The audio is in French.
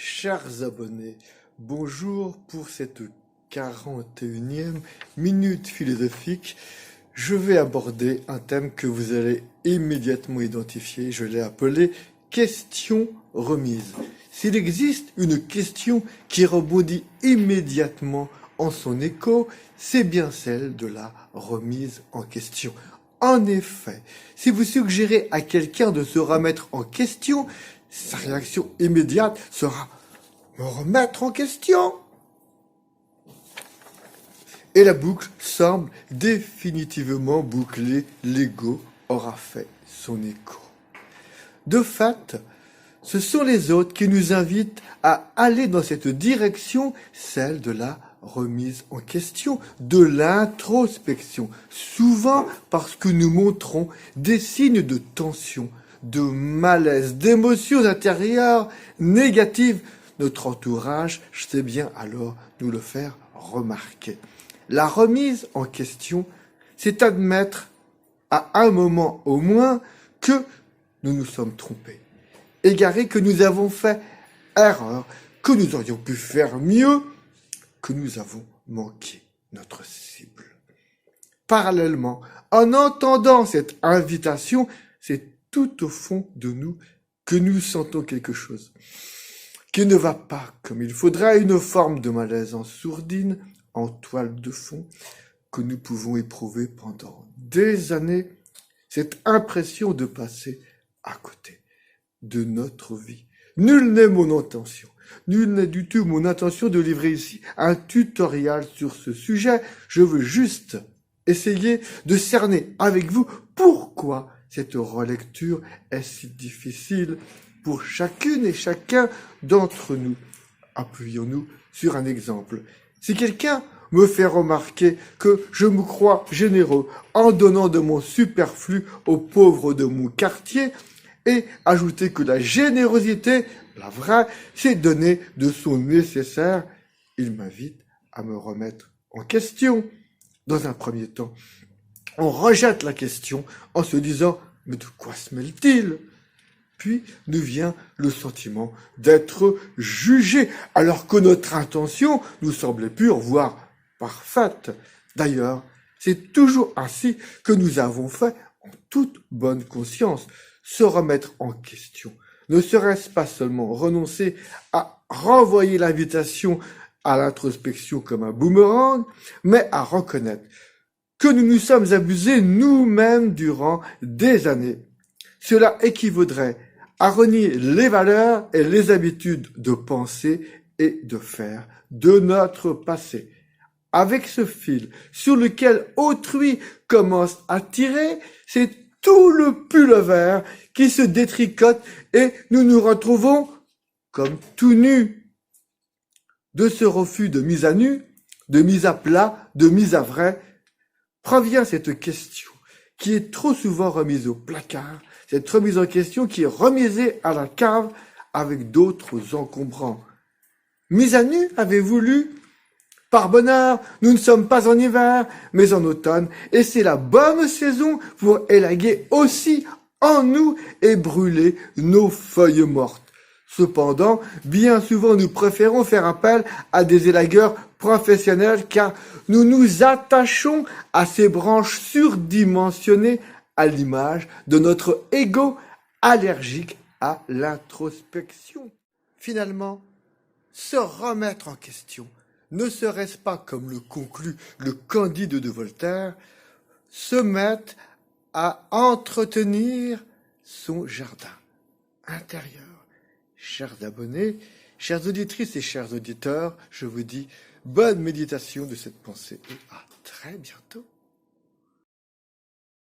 Chers abonnés, bonjour pour cette 41e minute philosophique. Je vais aborder un thème que vous allez immédiatement identifier. Je l'ai appelé question remise. S'il existe une question qui rebondit immédiatement en son écho, c'est bien celle de la remise en question. En effet, si vous suggérez à quelqu'un de se remettre en question, sa réaction immédiate sera « me remettre en question ?» Et la boucle semble définitivement bouclée, l'ego aura fait son écho. De fait, ce sont les autres qui nous invitent à aller dans cette direction, celle de la remise en question, de l'introspection, souvent parce que nous montrons des signes de tension, de malaise, d'émotions intérieures négatives. Notre entourage sait bien alors nous le faire remarquer. La remise en question, c'est admettre à un moment au moins que nous nous sommes trompés, égarés, que nous avons fait erreur, que nous aurions pu faire mieux, que nous avons manqué notre cible. Parallèlement, en entendant cette invitation, c'est tout au fond de nous que nous sentons quelque chose qui ne va pas comme il faudrait, une forme de malaise en sourdine, en toile de fond, que nous pouvons éprouver pendant des années, cette impression de passer à côté de notre vie. Nul n'est mon intention, nul n'est du tout mon intention de livrer ici un tutoriel sur ce sujet. Je veux juste essayer de cerner avec vous pourquoi cette relecture est si difficile pour chacune et chacun d'entre nous. Appuyons-nous sur un exemple. Si quelqu'un me fait remarquer que je me crois généreux en donnant de mon superflu aux pauvres de mon quartier, et ajouter que la générosité, la vraie, c'est donner de son nécessaire, il m'invite à me remettre en question. Dans un premier temps, on rejette la question en se disant « mais de quoi se mêle-t-il ?» Puis nous vient le sentiment d'être jugé, alors que notre intention nous semblait pure, voire parfaite. D'ailleurs, c'est toujours ainsi que nous avons fait en toute bonne conscience. Se remettre en question. Ne serait-ce pas seulement renoncer à renvoyer l'invitation à l'introspection comme un boomerang, mais à reconnaître que nous nous sommes abusés nous-mêmes durant des années. Cela équivaudrait à renier les valeurs et les habitudes de penser et de faire de notre passé. Avec ce fil sur lequel autrui commence à tirer, c'est tout le pullover qui se détricote et nous nous retrouvons comme tout nus. De ce refus de mise à nu, de mise à plat, de mise à vrai, provient cette question qui est trop souvent remise au placard, cette remise en question qui est remisée à la cave avec d'autres encombrants. Mise à nu, avez-vous lu ? Par bonheur, nous ne sommes pas en hiver, mais en automne, et c'est la bonne saison pour élaguer aussi en nous et brûler nos feuilles mortes. Cependant, bien souvent, nous préférons faire appel à des élagueurs professionnels car nous nous attachons à ces branches surdimensionnées à l'image de notre ego allergique à l'introspection. Finalement, se remettre en question, ne serait-ce pas, comme le conclut le Candide de Voltaire, se mettre à entretenir son jardin intérieur. Chers abonnés, chères auditrices et chers auditeurs, je vous dis bonne méditation de cette pensée et à très bientôt.